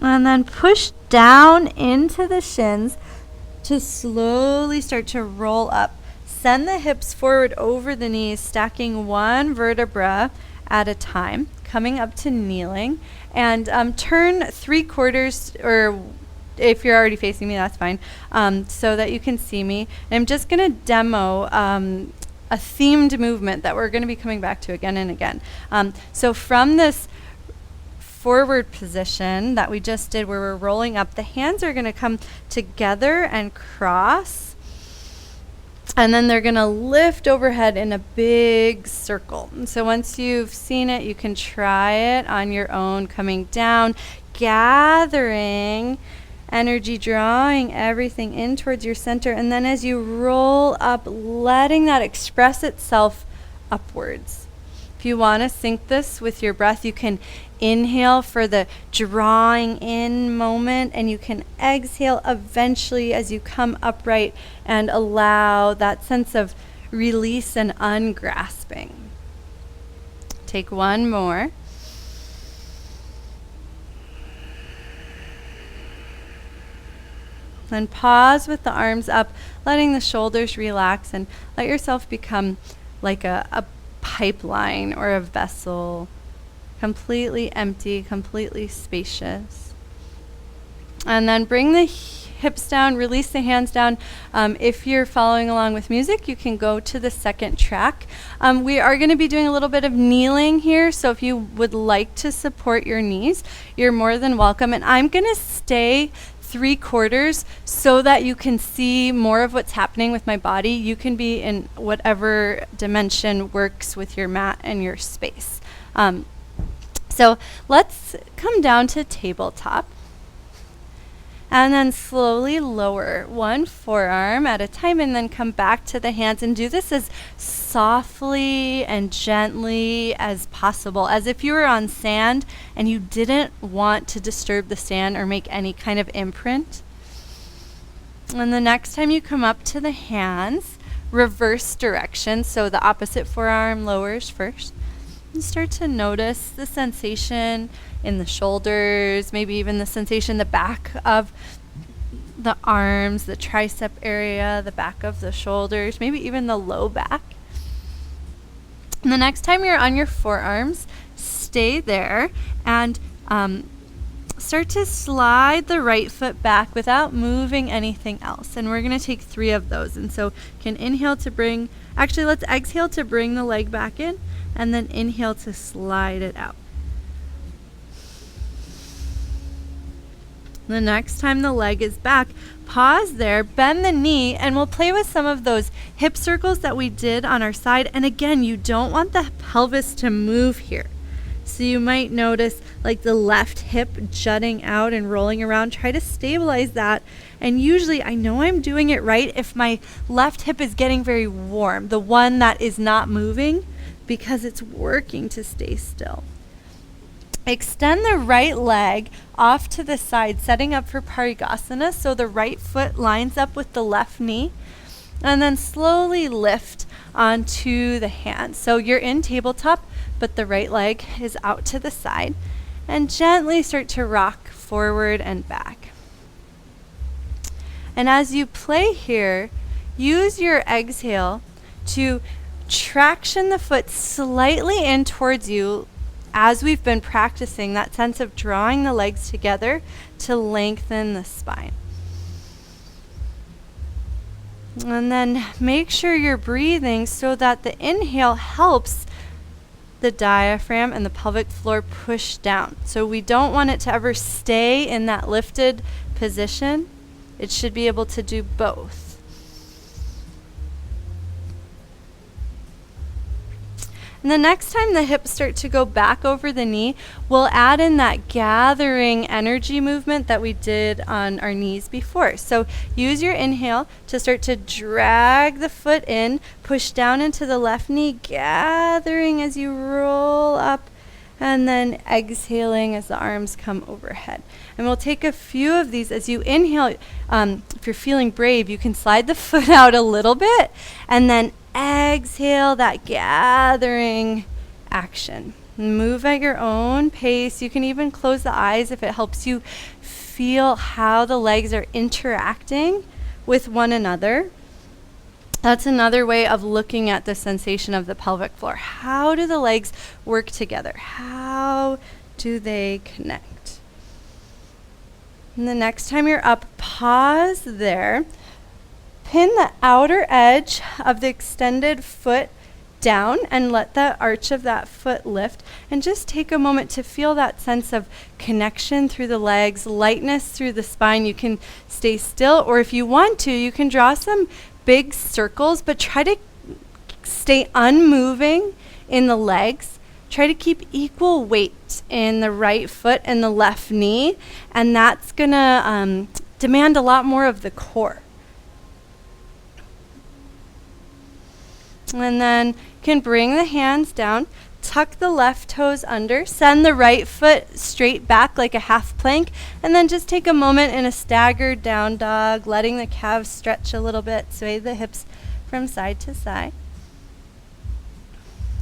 And then push down into the shins to slowly start to roll up. Send the hips forward over the knees, stacking one vertebra at a time, coming up to kneeling. And turn 3/4, or if you're already facing me, that's fine, so that you can see me. And I'm just going to demo a themed movement that we're going to be coming back to again and again. So from this forward position that we just did where we're rolling up, the hands are going to come together and cross, and then they're going to lift overhead in a big circle. And so once you've seen it, you can try it on your own, coming down, gathering energy, drawing everything in towards your center, and then as you roll up, letting that express itself upwards. If you want to sync this with your breath, you can inhale for the drawing in moment, and you can exhale eventually as you come upright and allow that sense of release and ungrasping. Take one more. Then pause with the arms up, letting the shoulders relax, and let yourself become like a pipeline or a vessel, completely empty, completely spacious. And then bring the hips down, release the hands down. If you're following along with music, you can go to the second track. We are going to be doing a little bit of kneeling here, so if you would like to support your knees, you're more than welcome. And I'm going to stay 3/4 so that you can see more of what's happening with my body. You can be in whatever dimension works with your mat and your space. So let's come down to tabletop. And then slowly lower one forearm at a time, and then come back to the hands, and do this as softly and gently as possible, as if you were on sand and you didn't want to disturb the sand or make any kind of imprint. And the next time you come up to the hands, reverse direction, so the opposite forearm lowers first. And start to notice the sensation in the shoulders, maybe even the sensation in the back of the arms, the tricep area, the back of the shoulders, maybe even the low back. And the next time you're on your forearms, stay there and start to slide the right foot back without moving anything else. And we're going to take 3 of those. And so you can inhale to bring, actually let's exhale to bring the leg back in, and then inhale to slide it out. The next time the leg is back, pause there, bend the knee, and we'll play with some of those hip circles that we did on our side. And again, you don't want the pelvis to move here. So you might notice like the left hip jutting out and rolling around. Try to stabilize that. And usually I know I'm doing it right if my left hip is getting very warm, the one that is not moving, because it's working to stay still. Extend the right leg off to the side, setting up for Parigasana, so the right foot lines up with the left knee, and then slowly lift onto the hands. So you're in tabletop, but the right leg is out to the side, and gently start to rock forward and back. And as you play here, use your exhale to traction the foot slightly in towards you, as we've been practicing that sense of drawing the legs together to lengthen the spine. And then make sure you're breathing so that the inhale helps the diaphragm and the pelvic floor push down. So we don't want it to ever stay in that lifted position. It should be able to do both. And the next time the hips start to go back over the knee, we'll add in that gathering energy movement that we did on our knees before. So use your inhale to start to drag the foot in, push down into the left knee, gathering as you roll up, and then exhaling as the arms come overhead. And we'll take a few of these as you inhale. If you're feeling brave, you can slide the foot out a little bit, and then exhale that gathering action. Move at your own pace. You can even close the eyes if it helps you feel how the legs are interacting with one another. That's another way of looking at the sensation of the pelvic floor. How do the legs work together? How do they connect? And the next time you're up, pause there. Pin the outer edge of the extended foot down and let the arch of that foot lift, and just take a moment to feel that sense of connection through the legs, lightness through the spine. You can stay still, or if you want to, you can draw some big circles, but try to stay unmoving in the legs. Try to keep equal weight in the right foot and the left knee, and that's gonna demand a lot more of the core. And then you can bring the hands down, tuck the left toes under, send the right foot straight back like a half plank, and then just take a moment in a staggered down dog, letting the calves stretch a little bit, sway the hips from side to side.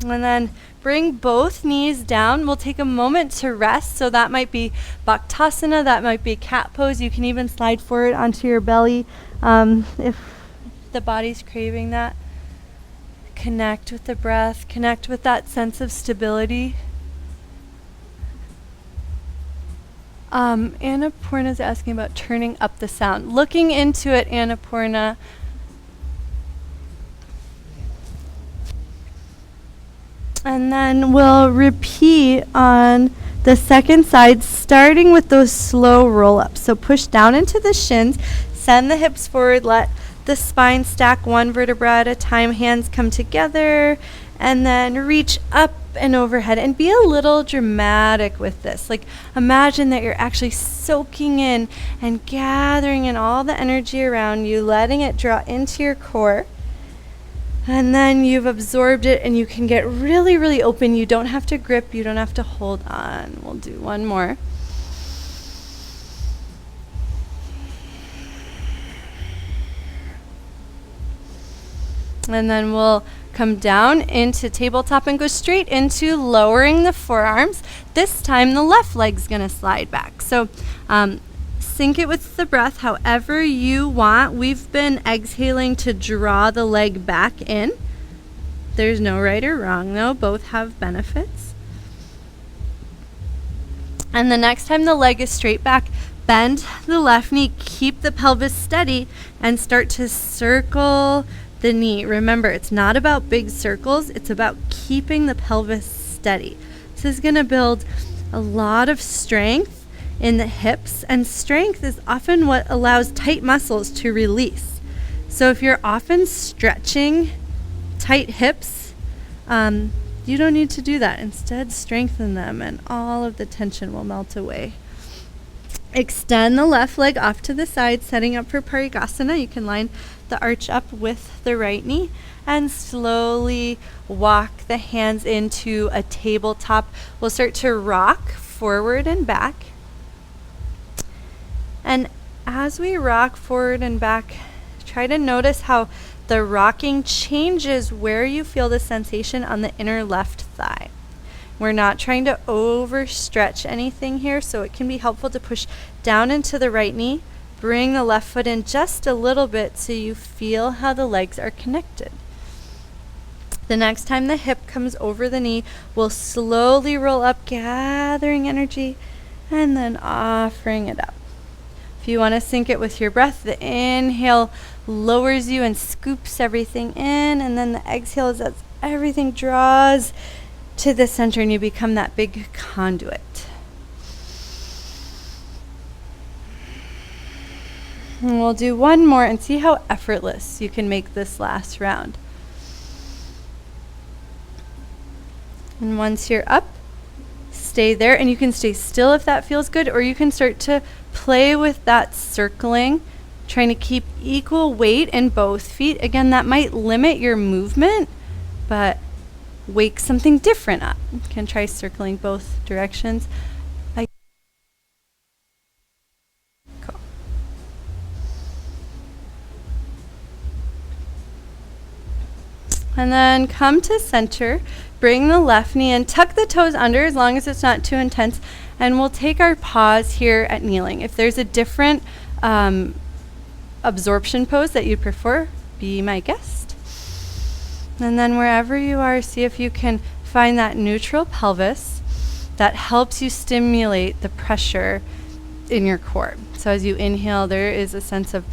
And then bring both knees down. We'll take a moment to rest. So that might be Bhaktasana, that might be cat pose. You can even slide forward onto your belly if the body's craving that. Connect with the breath, connect with that sense of stability. Annapurna's asking about turning up the sound. Looking into it, Annapurna. And then we'll repeat on the second side, starting with those slow roll-ups. So push down into the shins, send the hips forward, let the spine stack one vertebra at a time, hands come together, and then reach up and overhead, and be a little dramatic with this. Like, imagine that you're actually soaking in and gathering in all the energy around you, letting it draw into your core. And then you've absorbed it, and you can get really, really open. You don't have to grip, you don't have to hold on. We'll do one more. And then we'll come down into tabletop and go straight into lowering the forearms. This time the left leg's gonna slide back. So sync it with the breath however you want. We've been exhaling to draw the leg back in. There's no right or wrong though, both have benefits. And the next time the leg is straight back, bend the left knee, keep the pelvis steady, and start to circle the knee. Remember, it's not about big circles, it's about keeping the pelvis steady. This is going to build a lot of strength in the hips, and strength is often what allows tight muscles to release. So if you're often stretching tight hips, you don't need to do that. Instead, strengthen them and all of the tension will melt away. Extend the left leg off to the side, setting up for Parigasana. You can line the arch up with the right knee and slowly walk the hands into a tabletop. We'll start to rock forward and back. And as we rock forward and back, try to notice how the rocking changes where you feel the sensation on the inner left thigh. We're not trying to overstretch anything here, so it can be helpful to push down into the right knee, bring the left foot in just a little bit so you feel how the legs are connected. The next time the hip comes over the knee, we'll slowly roll up, gathering energy, and then offering it up. If you want to sync it with your breath, the inhale lowers you and scoops everything in, and then the exhale is as everything draws to the center and you become that big conduit. And we'll do one more and see how effortless you can make this last round. And once you're up, stay there, and you can stay still if that feels good, or you can start to play with that circling, trying to keep equal weight in both feet. Again, that might limit your movement, but wake something different up. You can try circling both directions. Cool. And then come to center. Bring the left knee in. Tuck the toes under as long as it's not too intense. And we'll take our pause here at kneeling. If there's a different absorption pose that you'd prefer, be my guest. And then wherever you are, see if you can find that neutral pelvis that helps you stimulate the pressure in your core. So as you inhale, there is a sense of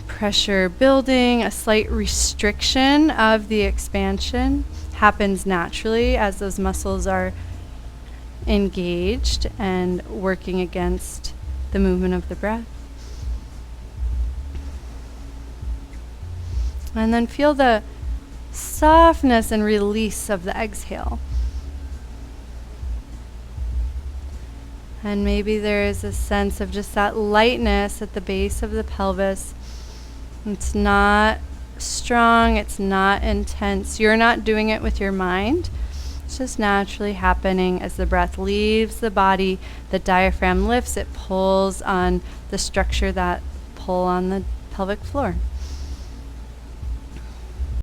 pressure building, a slight restriction of the expansion happens naturally as those muscles are engaged and working against the movement of the breath. And then feel the softness and release of the exhale. And maybe there is a sense of just that lightness at the base of the pelvis. It's not strong, it's not intense. You're not doing it with your mind. It's just naturally happening as the breath leaves the body. The diaphragm lifts, it pulls on the structure that pull on the pelvic floor.